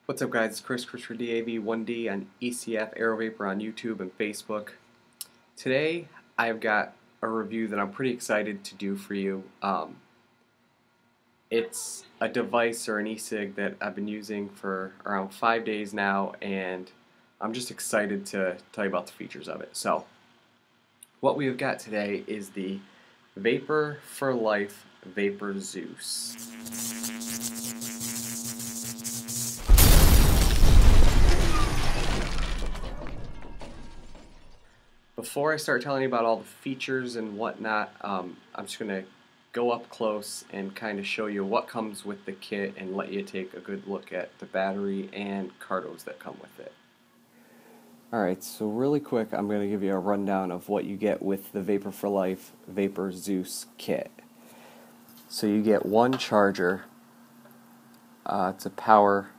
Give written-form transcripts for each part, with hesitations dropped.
What's up, guys? It's Chris for DAV1D on ECF, Aerovapor on YouTube and Facebook. Today I've got a review that I'm pretty excited to do for you. It's a device or an e-cig that I've been using for around 5 days now, and I'm just excited to tell you about the features of it. So, what we have got today is the Vapor for Life Vapor Zeus. Before I start telling you about all the features and whatnot, I'm just going to go up close and kind of show you what comes with the kit and let you take a good look at the battery and cardos that come with it. Alright, so really quick I'm going to give you a rundown of what you get with the Vapor for Life Vapor Zeus kit. So you get one charger, it's a power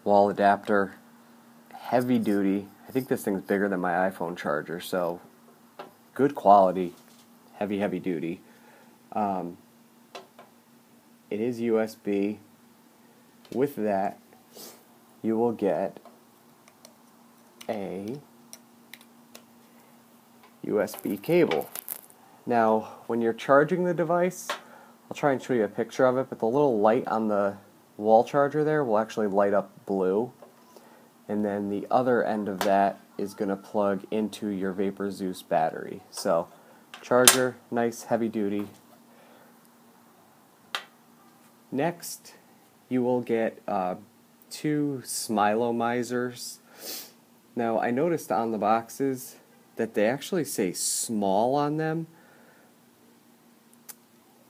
wall adapter, heavy duty. I think this thing's bigger than my iPhone charger, so good quality, heavy duty. It is USB. With that, you will get a USB cable. Now, when you're charging the device, I'll try and show you a picture of it, but the little light on the wall charger there will actually light up blue. And then the other end of that is going to plug into your Vapor Zeus battery. So, charger, nice heavy duty. Next, you will get two Smileomizers. Now, I noticed on the boxes that they actually say small on them.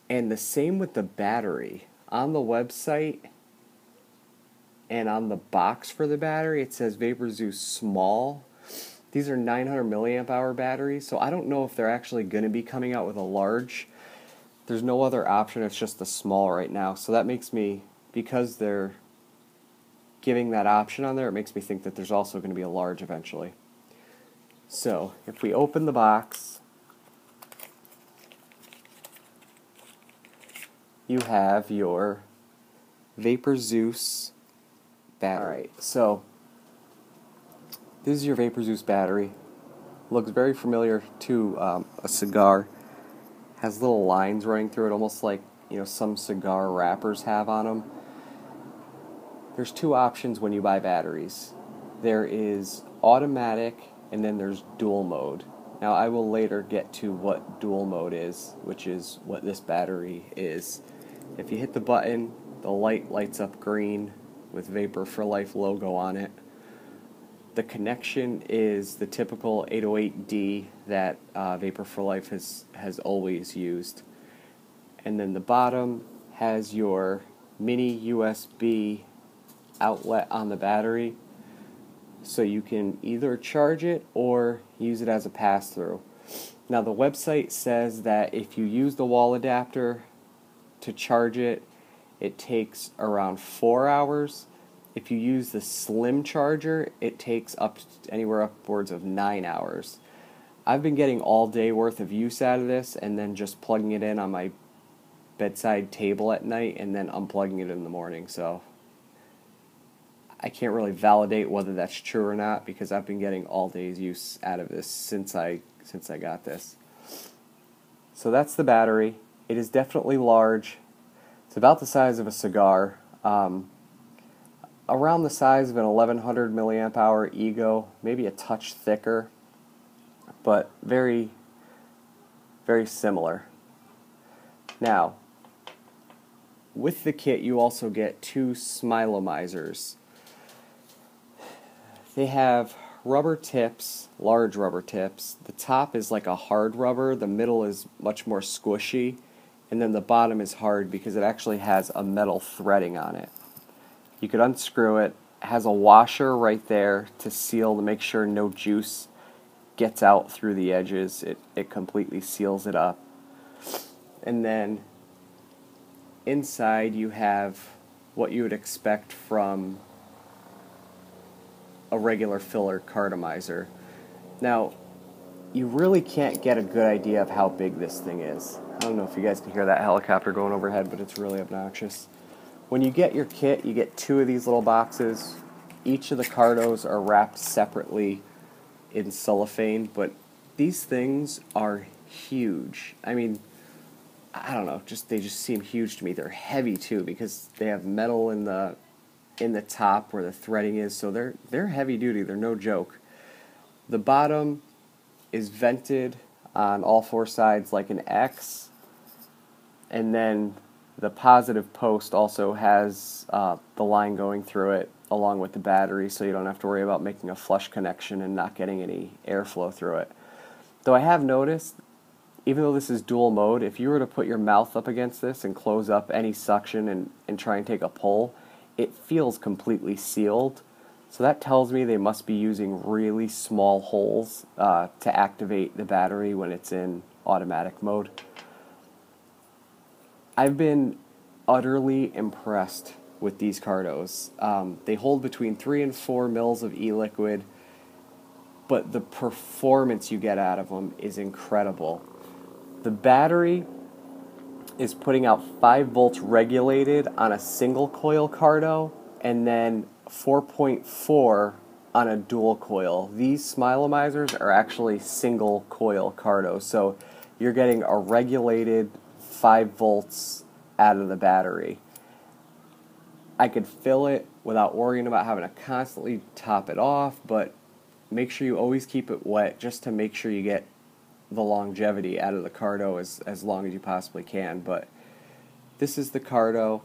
And the same with the battery. On the website and on the box for the battery, it says Vapor Zeus Small. These are 900 milliamp hour batteries, so I don't know if they're actually going to be coming out with a large. There's no other option, it's just the small right now. So that makes me, because they're giving that option on there, it makes me think that there's also going to be a large eventually. So, if we open the box, you have your Vapor Zeus battery. Alright, so this is your Vapor Zeus battery. Looks very familiar to a cigar. Has little lines running through it, almost like some cigar wrappers have on them. There's two options when you buy batteries. There is automatic, and then there's dual mode. Now I will later get to what dual mode is, which is what this battery is. If you hit the button, the light lights up green with Vapor for Life logo on it. The connection is the typical 808D that Vapor for Life has always used. And then the bottom has your mini USB outlet on the battery, so you can either charge it or use it as a pass-through. Now the website says that if you use the wall adapter to charge it, it takes around 4 hours. If you use the slim charger, it takes anywhere upwards of 9 hours. I've been getting all day worth of use out of this, and then just plugging it in on my bedside table at night and then unplugging it in the morning. So I can't really validate whether that's true or not, because I've been getting all day's use out of this since I got this. So that's the battery. It is definitely large. It's about the size of a cigar. Around the size of an 1100 milliamp hour Ego, maybe a touch thicker, but very similar. Now, with the kit you also get two Smileomizers. They have rubber tips, large rubber tips. The top is like a hard rubber, the middle is much more squishy, and then the bottom is hard because it actually has a metal threading on it. You could unscrew it. It has a washer right there to seal, to make sure no juice gets out through the edges. It completely seals it up. And then inside you have what you would expect from a regular filler cartomizer. Now, you really can't get a good idea of how big this thing is. I don't know if you guys can hear that helicopter going overhead, but it's really obnoxious. When you get your kit, you get two of these little boxes. Each of the cardos are wrapped separately in cellophane, but these things are huge. I mean, I don't know, they just seem huge to me. They're heavy too because they have metal in the top where the threading is, so they're heavy duty. They're no joke. The bottom is vented on all four sides like an X, and then the positive post also has the line going through it along with the battery, so you don't have to worry about making a flush connection and not getting any airflow through it. Though I have noticed, even though this is dual mode, if you were to put your mouth up against this and close up any suction and try and take a pull, it feels completely sealed. So that tells me they must be using really small holes to activate the battery when it's in automatic mode. I've been utterly impressed with these cardos. They hold between 3 and 4 mils of e-liquid, but the performance you get out of them is incredible. The battery is putting out 5 volts regulated on a single coil cardo, and then 4.4 on a dual coil. These Smileomizers are actually single coil cardos, so you're getting a regulated 5 volts out of the battery. I could fill it without worrying about having to constantly top it off, but make sure you always keep it wet just to make sure you get the longevity out of the cardo as long as you possibly can. But this is the cardo,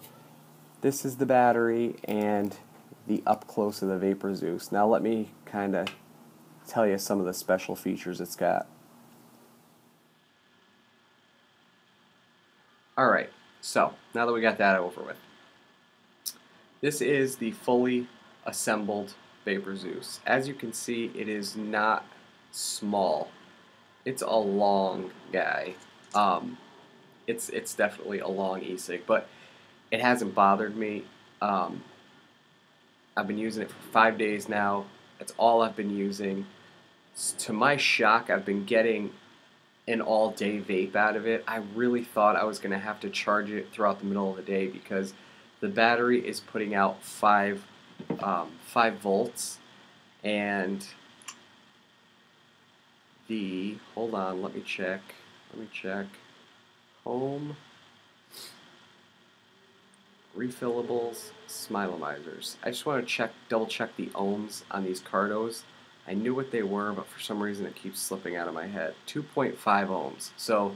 this is the battery, and the up close of the Vapor Zeus. Now let me kind of tell you some of the special features it's got. Alright, so now that we got that over with, this is the fully assembled Vapor Zeus. As you can see, it is not small. It's a long guy. It's definitely a long e-cig, but it hasn't bothered me. I've been using it for 5 days now. That's all I've been using. To my shock, I've been getting an all-day vape out of it. I really thought I was going to have to charge it throughout the middle of the day because the battery is putting out 5 volts, and hold on, let me check, home, refillables, Smileomizers. I just want to double check the ohms on these cardos. I knew what they were, but for some reason it keeps slipping out of my head. 2.5 ohms. So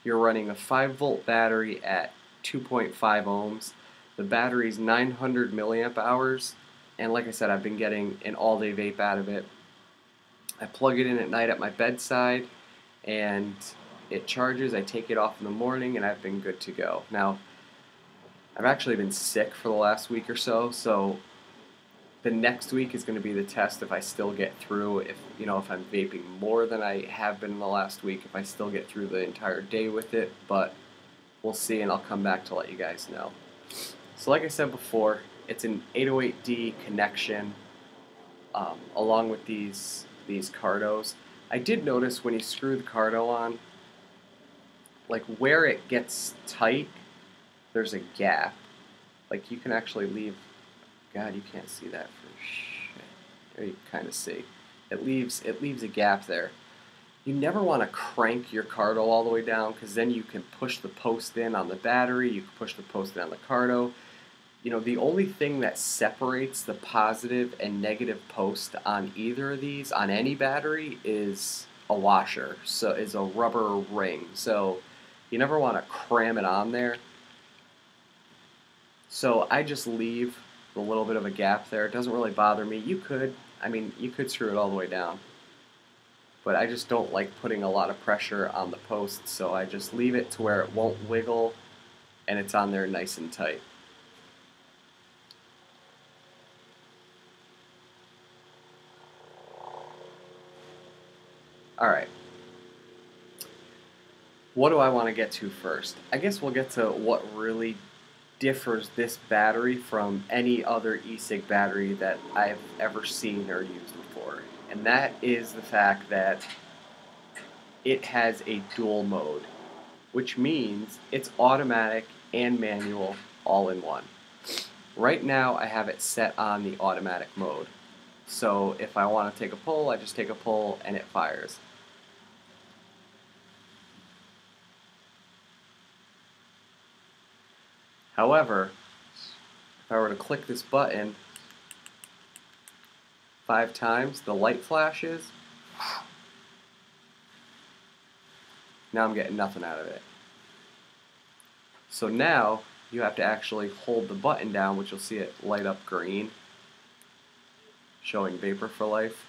you're running a 5 volt battery at 2.5 ohms. The battery's 900 milliamp hours, and like I said, I've been getting an all-day vape out of it. I plug it in at night at my bedside, and it charges. I take it off in the morning, and I've been good to go. Now, I've actually been sick for the last week or so, so the next week is going to be the test if I still get through, if I'm vaping more than I have been in the last week, if I still get through the entire day with it, but we'll see, and I'll come back to let you guys know. So like I said before, it's an 808D connection along with these cardos. I did notice when you screw the cardo on, like where it gets tight, there's a gap. Like you can actually leave, God, you can't see that for shit. There you kind of see. It leaves a gap there. You never want to crank your cardo all the way down because then you can push the post in on the battery, you can push the post in on the cardo. The only thing that separates the positive and negative post on either of these, on any battery, is a washer. So is a rubber ring. So you never want to cram it on there. So I just leave a little bit of a gap there. It doesn't really bother me. You could screw it all the way down. But I just don't like putting a lot of pressure on the post, so I just leave it to where it won't wiggle and it's on there nice and tight. Alright, what do I want to get to first? I guess we'll get to what really differs this battery from any other e-cig battery that I've ever seen or used before. And that is the fact that it has a dual mode, which means it's automatic and manual all in one. Right now I have it set on the automatic mode. So if I want to take a pull, I just take a pull and it fires. However, if I were to click this button 5 times, the light flashes. Now I'm getting nothing out of it. So now you have to actually hold the button down, which you'll see it light up green, showing vapor for life.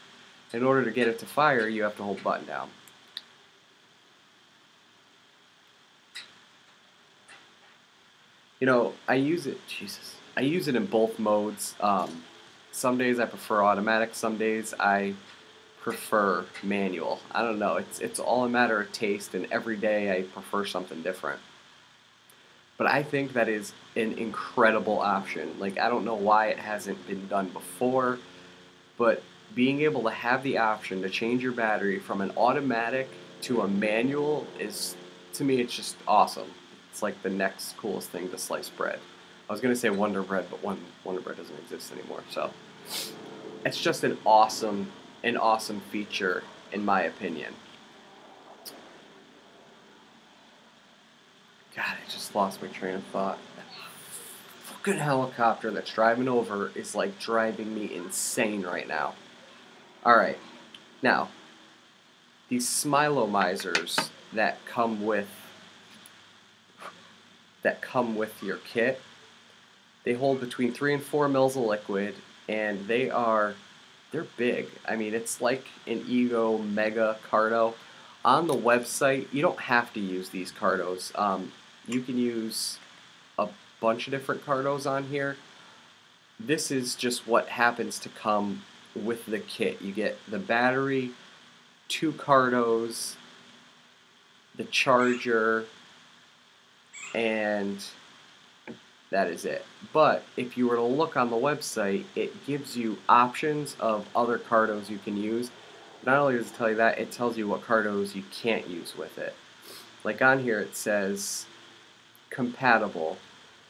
In order to get it to fire, you have to hold the button down. You know, I use it in both modes. Some days I prefer automatic, some days I prefer manual. I don't know, it's all a matter of taste, and every day I prefer something different. But I think that is an incredible option. Like, I don't know why it hasn't been done before, but being able to have the option to change your battery from an automatic to a manual is, to me, it's just awesome. It's like the next coolest thing to slice bread. I was going to say Wonder Bread, but Wonder Bread doesn't exist anymore. So it's just an awesome feature, in my opinion. God, I just lost my train of thought. That fucking helicopter that's driving over is like driving me insane right now. Alright, now, these Smileomizers that come with your kit, they hold between 3 and 4 mils of liquid, and they're big. I mean, it's like an Ego Mega Cardo. On the website, you don't have to use these Cardos. You can use a bunch of different Cardos on here. This is just what happens to come with the kit. You get the battery, 2 Cardos, the charger, and that is it. But if you were to look on the website, it gives you options of other Cardos you can use. Not only does it tell you that, it tells you what Cardos you can't use with it. Like on here it says compatible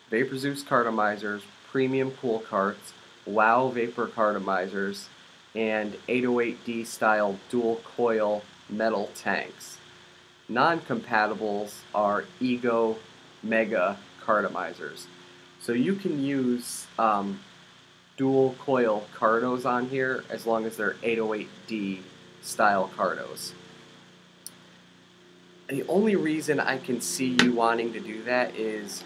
Vapor Zeus cartomizers, premium cool carts, WOW Vapor cartomizers, and 808D style dual coil metal tanks. Non-compatibles are Ego Mega cartomizers. So you can use dual coil cardos on here as long as they're 808D style cardos. The only reason I can see you wanting to do that is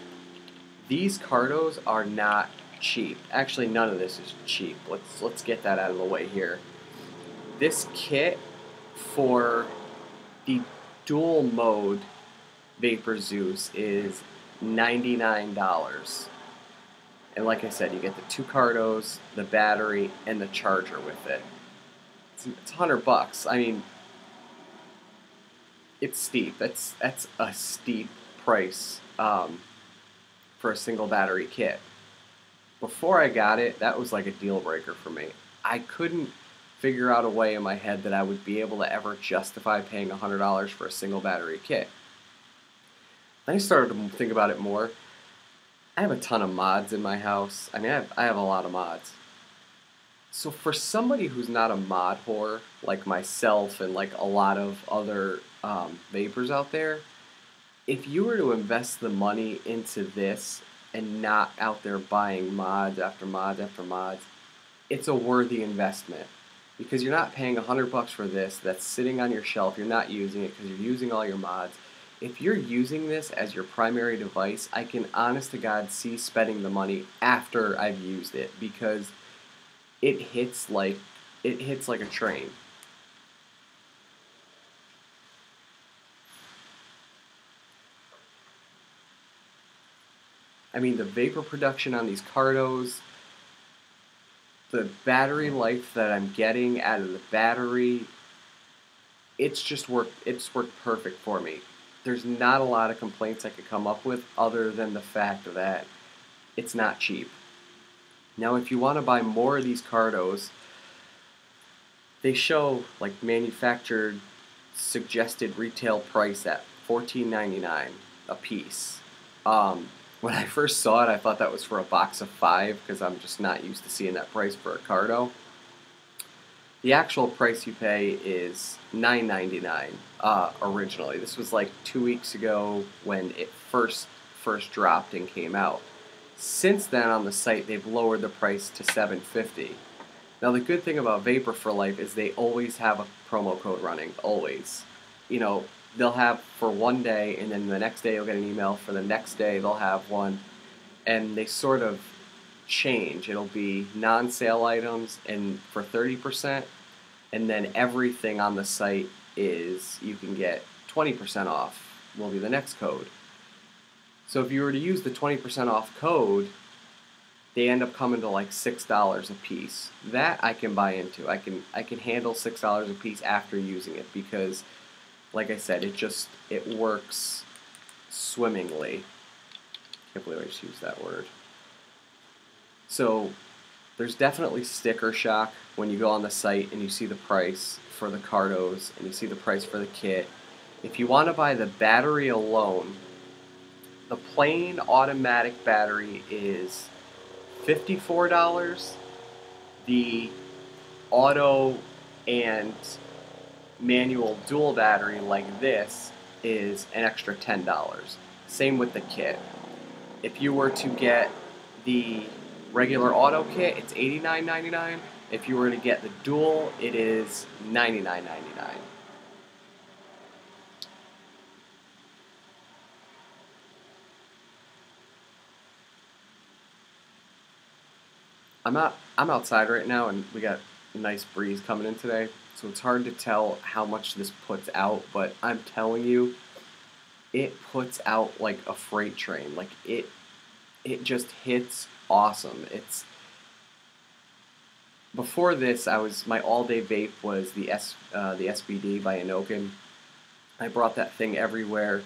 these cardos are not cheap. Actually, none of this is cheap. Let's get that out of the way here. This kit for the dual mode Vapor Zeus is $99. And like I said, you get the 2 cardos, the battery, and the charger with it. It's $100. I mean, it's steep. That's a steep price for a single battery kit. Before I got it, that was like a deal breaker for me. I couldn't figure out a way in my head that I would be able to ever justify paying $100 for a single battery kit. Then I started to think about it more. I have a ton of mods in my house. I mean, I have a lot of mods. So for somebody who's not a mod whore, like myself and like a lot of other vapors out there, if you were to invest the money into this and not out there buying mods after mods after mods, it's a worthy investment. Because you're not paying $100 for this that's sitting on your shelf, you're not using it because you're using all your mods. If you're using this as your primary device, I can honest to God see spending the money after I've used it, because it hits like a train. I mean, the vapor production on these cardos, the battery life that I'm getting out of the battery, it's worked perfect for me. There's not a lot of complaints I could come up with other than the fact that it's not cheap. Now, if you want to buy more of these cardos, they show like manufactured suggested retail price at $14.99 a piece. When I first saw it, I thought that was for a box of 5 because I'm just not used to seeing that price for a cardo. The actual price you pay is $9.99 originally. This was like 2 weeks ago when it first dropped and came out. Since then, on the site, they've lowered the price to $7.50. Now, the good thing about Vapor for Life is they always have a promo code running, always. You know, they'll have for one day, and then the next day you'll get an email. For the next day, they'll have one, and they sort of change. It'll be non-sale items and for 30%, and then everything on the site is you can get 20% off will be the next code. So if you were to use the 20% off code, they end up coming to like $6 a piece. That I can buy into. I can handle $6 a piece after using it because, like I said, it works swimmingly. Can't believe I just used that word. So there's definitely sticker shock when you go on the site and you see the price for the cardos and you see the price for the kit. If you want to buy the battery alone, the plain automatic battery is $54. The auto and manual dual battery like this is an extra $10. Same with the kit. If you were to get the regular auto kit, it's $89.99. If you were to get the dual, it is $99.99. I'm outside right now, and we got a nice breeze coming in today, so it's hard to tell how much this puts out, but I'm telling you, it puts out like a freight train. Like it just hits awesome. It's before this, my all-day vape was the SBD by Inokin. I brought that thing everywhere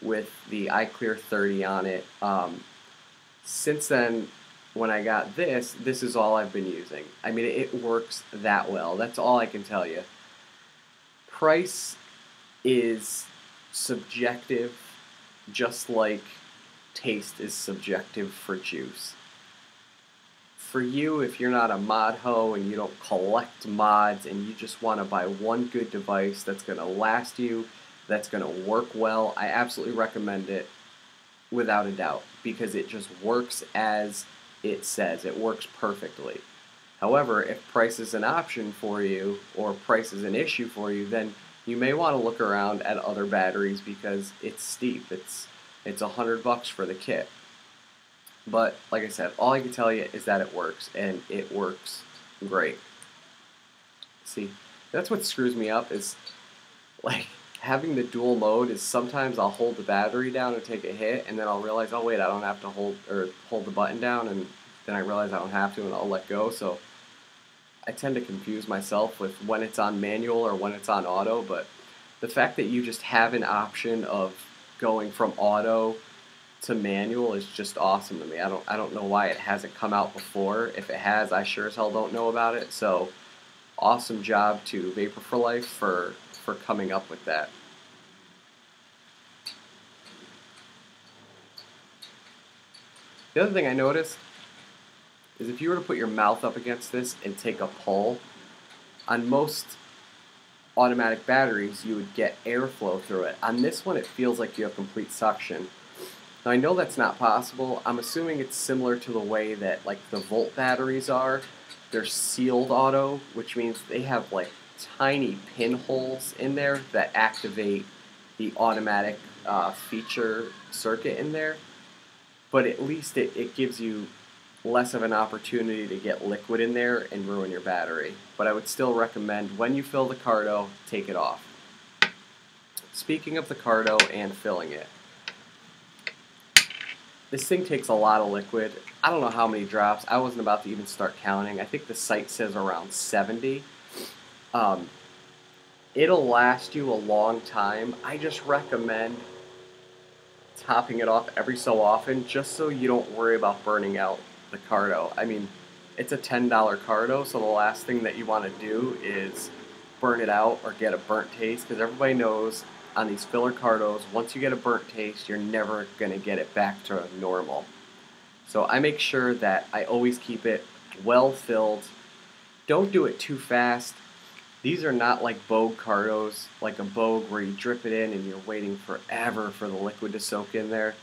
with the iClear 30 on it. Since then, when I got this is all I've been using. I mean, it works that well. That's all I can tell you. Price is subjective, just like taste is subjective for juice. For you, if you're not a mod hoe and you don't collect mods and you just want to buy one good device that's going to last you, that's going to work well, I absolutely recommend it without a doubt because it just works as it says. It works perfectly. However, if price is an option for you or price is an issue for you, then you may want to look around at other batteries because it's steep. It's $100 for the kit. But like I said, all I can tell you is that it works, and it works great. See, that's what screws me up is like having the dual mode is sometimes I'll hold the battery down and take a hit, and then I'll realize, oh wait, I don't have to hold the button down, and then I realize I don't have to, and I'll let go. So I tend to confuse myself with when it's on manual or when it's on auto, but the fact that you just have an option of going from auto to manual is just awesome to me. I don't know why it hasn't come out before. If it has, I sure as hell don't know about it. So awesome job to Vapor for Life for coming up with that. The other thing I noticed is if you were to put your mouth up against this and take a pull, on most automatic batteries you would get airflow through it. On this one it feels like you have complete suction. Now I know that's not possible. I'm assuming it's similar to the way that like the Volt batteries are. They're sealed auto, which means they have like tiny pinholes in there that activate the automatic feature circuit in there. But at least it gives you less of an opportunity to get liquid in there and ruin your battery. But I would still recommend when you fill the cardo, take it off. Speaking of the cardo and filling it, this thing takes a lot of liquid. I don't know how many drops. I wasn't about to even start counting. I think the site says around 70. It'll last you a long time. I just recommend topping it off every so often just so you don't worry about burning out the cardo. I mean, it's a $10 cardo, so the last thing that you want to do is burn it out or get a burnt taste because everybody knows on these filler cardos, once you get a burnt taste, you're never going to get it back to normal. So I make sure that I always keep it well filled. Don't do it too fast. These are not like Bogue cardos, like a Bogue where you drip it in and you're waiting forever for the liquid to soak in there.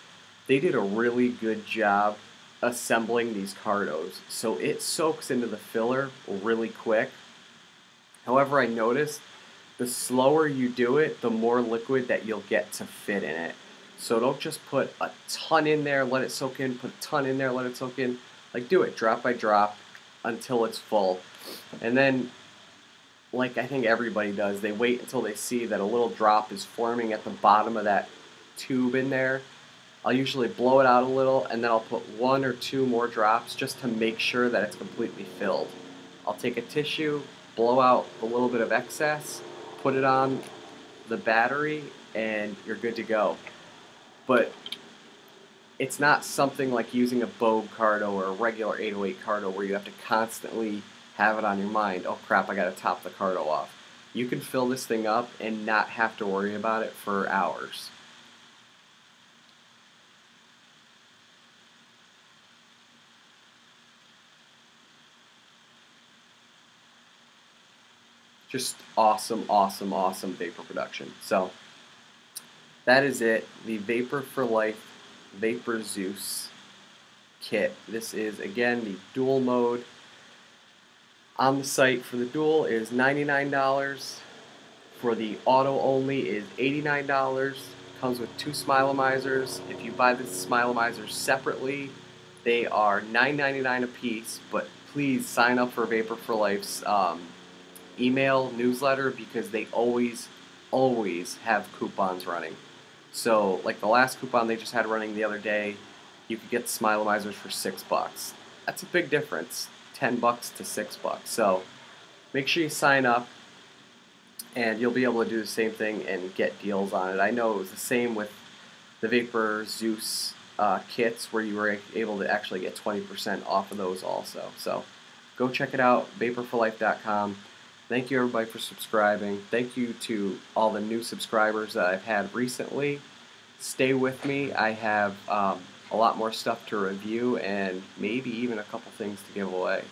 They did a really good job assembling these cardos, so it soaks into the filler really quick. However, I noticed the slower you do it, the more liquid that you'll get to fit in it. So don't just put a ton in there, let it soak in, put a ton in there, let it soak in. Like, do it drop by drop until it's full. And then, like I think everybody does, they wait until they see that a little drop is forming at the bottom of that tube in there. I'll usually blow it out a little, and then I'll put 1 or 2 more drops just to make sure that it's completely filled. I'll take a tissue, blow out a little bit of excess, put it on the battery, and you're good to go. But it's not something like using a Bogue cardo or a regular 808 cardo where you have to constantly have it on your mind. Oh crap, I gotta top the cardo off. You can fill this thing up and not have to worry about it for hours. Just awesome, awesome, awesome vapor production. So that is it. The Vapor for Life Vapor Zeus kit. This is again the dual mode. On the site for the dual is $99. For the auto only is $89. Comes with 2 Smileomizers. If you buy the Smileomizers separately, they are $9.99 a piece. But please sign up for Vapor for Life's email newsletter because they always have coupons running. So like the last coupon they just had running the other day, you could get Smileomizers for $6. That's a big difference, $10 to $6. So make sure you sign up and you'll be able to do the same thing and get deals on it. I know it was the same with the Vapor Zeus kits where you were able to actually get 20% off of those also. So go check it out, vaporforlife.com. Thank you everybody for subscribing. Thank you to all the new subscribers that I've had recently. Stay with me. I have a lot more stuff to review and maybe even a couple things to give away.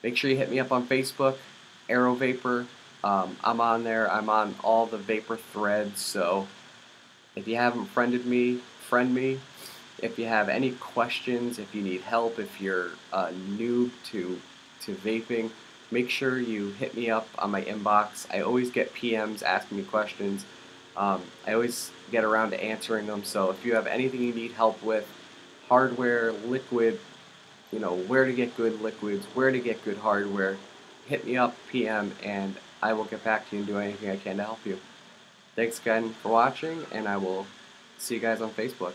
Make sure you hit me up on Facebook, Aerovapor. I'm on there. I'm on all the Vapor threads, so if you haven't friended me, friend me. If you have any questions, if you need help, if you're new to vaping, make sure you hit me up on my inbox. I always get PMs asking me questions. I always get around to answering them, so if you have anything you need help with, hardware, liquid, you know, where to get good liquids, where to get good hardware, hit me up, PM, and I will get back to you and do anything I can to help you. Thanks again for watching, and I will see you guys on Facebook.